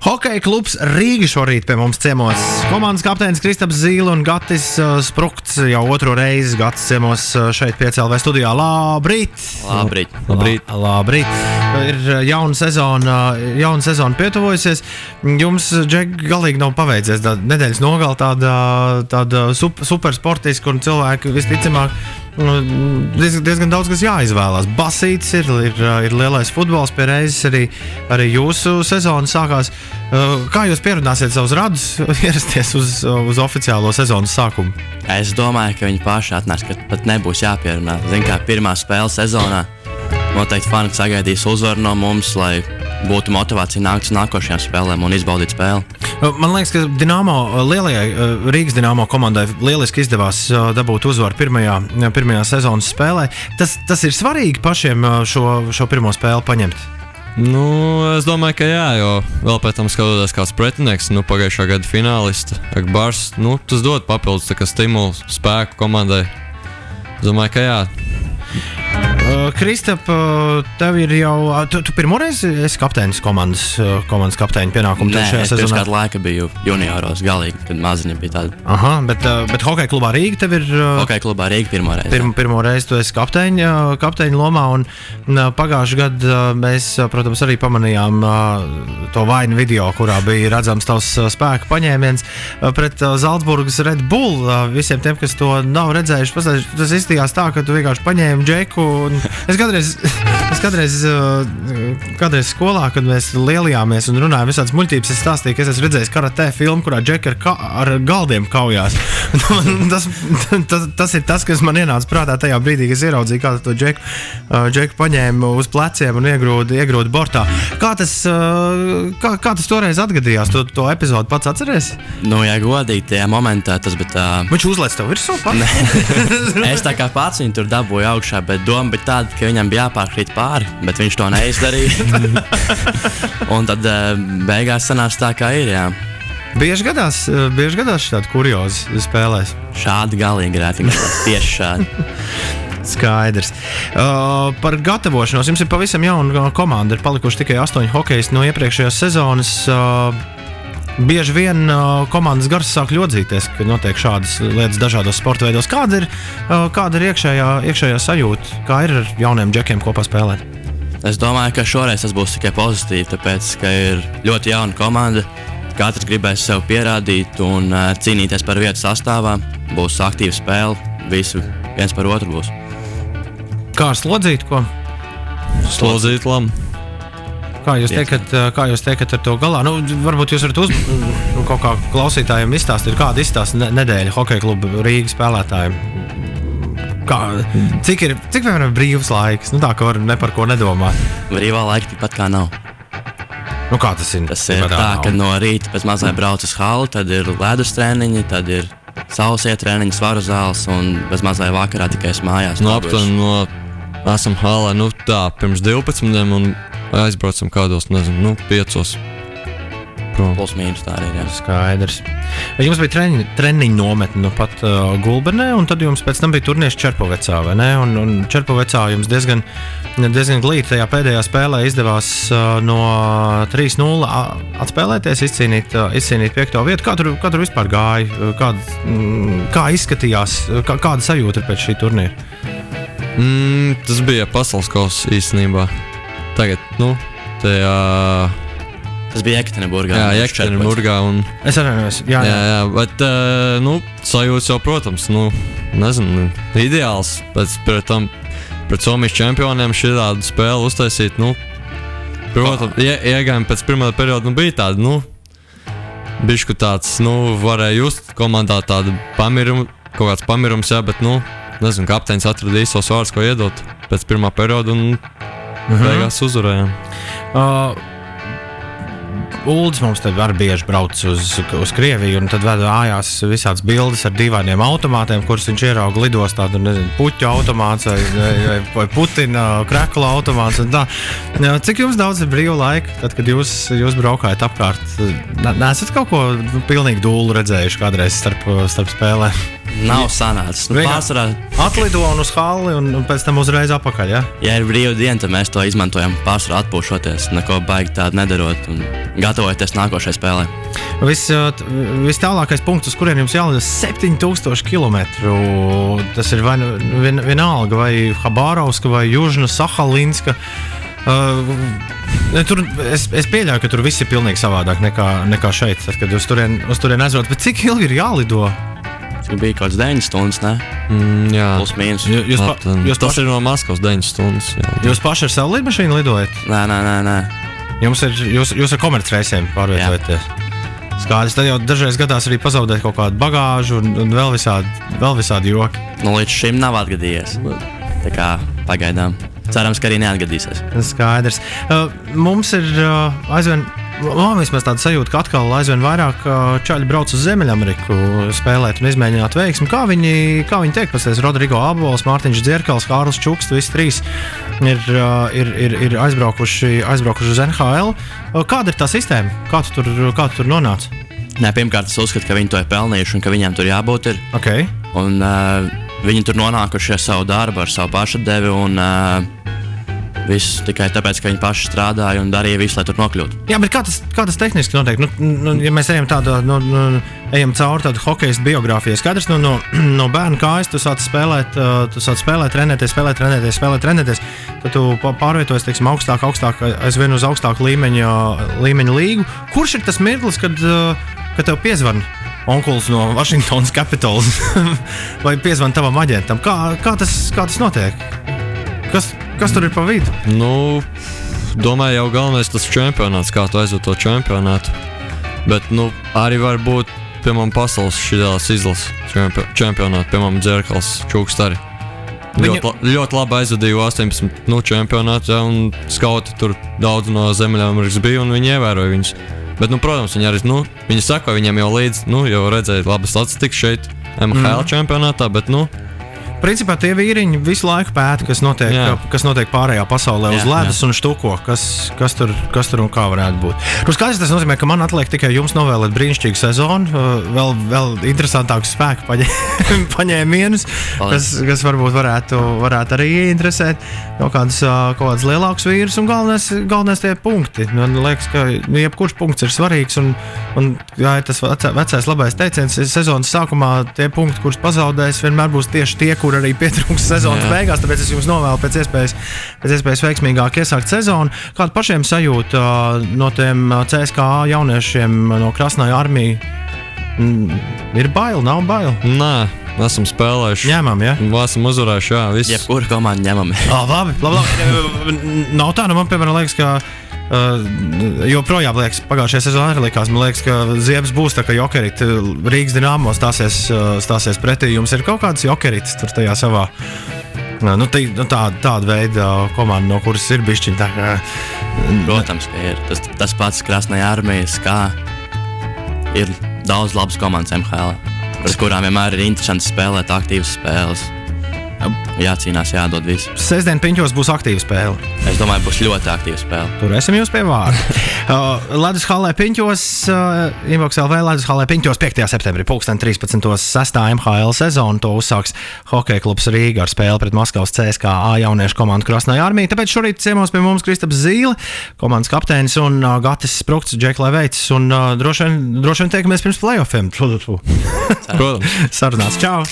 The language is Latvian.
Hokeja klubs Rīga šorīt pie mums ciemos. Komandas kapteinis Kristaps Zīle un Gatis Sprukts jau otro reizi Gatis ciemos šeit 5LV studijā. Labrīt! Labrīt! Ir jauna sezona pietuvojusies. Jums, Džek, galīgi nav paveicies nedēļas nogal tāda supersportiska un cilvēki visticamāk diezgan daudz, kas jāizvēlās. Basītis ir lielais futbols, pie reizes arī jūsu sezona sākās. Kā jūs pierunāsiet savus radus ierasties uz oficiālo sezonas sākumu? Es domāju, ka viņi paši atnāks, ka pat nebūs jāpierunā. Zin kā pirmā spēle sezonā, noteikti fani sagaidīs uzvaru no mums, lai būtu motivācija nākt uz nākošajām spēlēm un izbaudīt spēli. Man liekas, ka Rīgas Dinamo komandai lieliski izdevās dabūt uzvaru pirmajā sezonas spēlē. Tas ir svarīgi pašiem šo pirmo spēli paņemt? Es domāju, ka jā, jo vēl pēc tam skatoties kāds pretinieks, pagājušā gada finālista, Akbars, tas dod papildus stimulu, spēku komandai. Es domāju, ka jā. Kristap, tev ir jau... Tu pirmoreiz esi kapteinis komandas kapteiņa pienākumu šajā sezonā? Nē, es pirms kādu laiku biju junioros galīgi, kad maziņa bija tāda. Aha, bet Hokeja klubā Rīga tev ir... Hokeja klubā Rīga pirmoreiz. Pirmo reizi tu esi kapteiņa lomā, un pagājuši gadu mēs, protams, arī pamanījām to vainu video, kurā bija redzams tavs spēka paņēmiens pret Zalcburgas Red Bull. Visiem tiem, kas to nav redzējuši, tas izstījās tā, ka tu vienkārši paņēmi Džeku. Es kādreiz skolā, kad mēs lielījāmies un runājām visādas muļķības, es stāstīju, ka es esmu redzējis karate filmu, kurā Džeki ar galdiem kaujās. Tas ir tas, kas man ienāca prātā tajā brīdī, kad es ieraudzīju, kā to Džeku paņēma uz pleciem un iegrūda bortā. Kā tas toreiz atgadījās? To epizodu pats atceries? Ja godīgi, tajā momentā tas bija tā... Viņš uzlēc tev virsū pats? Es tā kā pats viņu tur dabūju augšā, bet doma bija tāda, ka viņam bija jāpārkrīt pāri, bet viņš to neizdarīja. Un tad beigās sanāca tā, kā ir, jā. Bieži gadās šādi kuriozi spēlēs? Šādi galīgi rēti, tieši šādi. Skaidrs. Par gatavošanos. Jums ir pavisam jauna komanda, ir palikuši tikai 8 hokejisti no iepriekšējās sezonas. Bieži vien komandas gars sāk ļodzīties, kad notiek šādas lietas dažādos sporta veidos. Kāda ir iekšējā sajūta? Kā ir ar jauniem džekiem kopā spēlēt? Es domāju, ka šoreiz tas būs tikai pozitīvi, tāpēc, ka ir ļoti jauna komanda. Katrs gribēs sev pierādīt un cīnīties par vietu sastāvā. Būs aktīva spēle, visi viens par otru būs. Kā ar slodzīt, ko? Slodzīt lamu. Kā jūs tiekat ar to galā? Varbūt jūs varat kaut kā klausītājiem izstāstīt, kāda izstāsta nedēļa Hokeja kluba Rīgas spēlētājiem. Cik piemēram brīvs laiks? Tā, ka var ne par ko nedomāt. Brīvā laika tikpat kā nav. Kā tas ir? Tas ir tā, ka no rīta pēc mazliet brauc uz halli, tad ir ledus treniņi, tad ir saules treniņi, svaru zāles un pēc mazliet vakarā tikai mājās. Esam hallē, pirms 12 un aizbraucam kādos, 5. Plus mīnus tā arī, jā. Skaidrs. Jums bija treniņu nometne pat Gulbenē, un tad jums pēc tam bija turnīrs Čerpovecā, vai ne? Un Čerpovecā jums diezgan glīti tajā pēdējā spēlē izdevās no 3-0 atspēlēties, izcīnīt 5. vietu. Kā tur vispār gāja? Kā izskatījās? Kāda sajūta ir pēc šī turnīra? Tas bija pasaules kausa īstenībā. Tagad, Tas bija Ekaterinburgā. Jā, Ekaterinburgā. Es atvainojos. Jā, bet, sajūtas jau, protams, nezinu, ideāls. Pret Somijas čempioniem šādu spēli uztaisīt, protams, iegājumi pēc pirmā perioda, bija tādi, bišķi tāds, varēja just komandā tādu kaut kāds pamirums, jā, bet, nezinu, kapteinis atrada īstos vārdus, ko iedot pēc pirmā perioda un beigās uzvarējām. Uldis mums tad var bieži brauc uz Krieviju un tad veda ājās visādas bildes ar dīvainiem automātiem, kurus viņš ierauga lidos, tādu, puķu automāts vai Putina krekla automāts un tā. Cik jums daudz ir brīvu laika, tad, kad jūs braukājat apkārt? Nesat kaut ko pilnīgi dūlu redzējuši kādreiz starp spēlēm? Nav sanācis. Pārsvarā atlido un uz halli un pēc tam uzreiz apakaļ, ja? Ja ir brīva diena, tad mēs to izmantojam pārsvarā atpūšoties, neko baigi tādu nedarot un gatavoties nākošajai spēlē. Viss tālākais punkts, uz kuriem jums jālido 7000 km. Tas ir vai vienalga, vai Habārovska, vai Južna, Sahalinska. Es pieļauju, ka tur viss ir pilnīgi savādāk nekā šeit, tad, kad uz turien aizbrauc. Bet cik ilgi ir jālido? Tas bija kaut kāds 9 stundas, ne? Jā. Plus mīnus. Tas ir no Maskavas 9 stundas. Jā. Jūs paši ar savu lidmašīnu lidojat? Nē. Jūs ar komercreisiem pārvietojaties? Skaidrs, tad jau dažreiz gadās arī pazaudēt kaut kādu bagāžu un vēl visādi joki. Līdz šim nav atgadījies. Tā kā pagaidām. Cerams, ka arī neatgadīsies. Skaidrs. Mums ir aizvien, vismaz tāda sajūta, ka atkal aizvien vairāk čaļi brauc uz Ziemeļameriku spēlēt un izmēģināt veiksmi. Kā viņi tiek pasties? Rodrigo Abols, Mārtiņš Dzierkals, Kārlis Čuksts, visi trīs ir aizbraukuši uz NHL. Kāda ir tā sistēma? Kā tu tur nonāc? Nē, pirmkārt, es uzskatu, ka viņi to ir pelnījuši un ka viņiem tur jābūt ir. Okay. Un viņi tur nonākuši ar savu darbu, ar savu pašatdevi un viss tikai tāpēc, ka viņi paši strādāja un darīja visu, lai tur nokļūtu. Jā, bet kā tas tehniski notiek? Ja mēs ejam cauri tādu hokejas biogrāfiju, skaidrs, no bērna kājas tu sāc spēlēt, trenēties, tad tu pārvietojies, teiksim, augstāk, aizvien uz augstāku līmeņa līgu. Kurš ir tas mirklis, kad tev piezvan onkulis no Washingtonas Capitals vai piezvan tavam aģentam? Kā tas notiek? Kas tur ir pa vidu? Domāju, jau galvenais tas čempionāts, kā tu aizved to čempionātu. Bet, arī var būt, piemēram, pasaules šidēlās izlases čempionātu, piemēram, Dzierkals, Čuksts arī. Ļoti labi aizvadīju 18 čempionātu, ja, un skauti tur daudz no Ziemeļamerikas bija, un viņi ievēroja viņus. Bet, protams, viņi arī, viņi sako viņiem jau līdz, jau redzēja labas statistikas šeit MHL čempionātā, bet, Principā tie vīriņi visu laiku pēta, kas notiek pārējā pasaulē uz ledus un štuko, kas tur un kā varētu būt. Skaidrs, tas nozīmē, ka man atliek tikai jums novēlēt brīnišķīgu sezonu, vēl interesantākus spēku paņēmienus, kas varbūt varētu arī ieinteresēt kaut kādas lielākus vīrus un galvenais tie punkti. Man liekas, ka jebkurš punkts ir svarīgs un jā, tas vecais labais teiciens, sezonas sākumā tie punkti, kurus pazaudēs, vienmēr būs tieši tie, kur arī pietrūks sezonas beigās, tāpēc es jums novēlu pēc iespējas veiksmīgāk iesākt sezonu. Kāda pašiem sajūta no tiem CSKA jauniešiem no Krasnaya Armija? Ir bail, nav bail? Nē, esam spēlējuši. Ņemam, ja? Esam uzvarējuši, jā, viss. Jebkuru komandu ņemam. Labi. Nav tā, man piemēram liekas, ka joprojām liekas, pagājušajā sezonā arī likās, man liekas, ka Ziebes būs tā kā jokeriti, Rīgas Dinamo stāsies pretī, jums ir kaut kāds jokeritis tur tajā savā, tāda veida komanda, no kuras ir bišķiņ tā kā. Protams, ka ir. Tas pats Krasnaya Armijas, kā ir daudz labas komandas MHL, par kurām vienmēr ir interesanti spēlēt aktīvas spēles. Jācīnās, jādod visu. Sestdien Piņķos būs aktīva spēle. Es domāju, būs ļoti aktīva spēle. Turēsim jūs pie vārda. Ledus hallē Piņķos, Inbox LV Ledus hallē Piņķos 5. septembrī 13:06. MHL sezonu. To uzsāks Hokeja klubs Rīga ar spēli pret Maskavas CSKA jauniešu komandu Krasnaya Armija. Tāpēc šorīt ciemos pie mums Kristaps Zīle, komandas kapteinis un Gatis Sprukts, Džek Leveits un droši vien tiekamies pirms playoffiem. Protams. Sarunāts. Čau!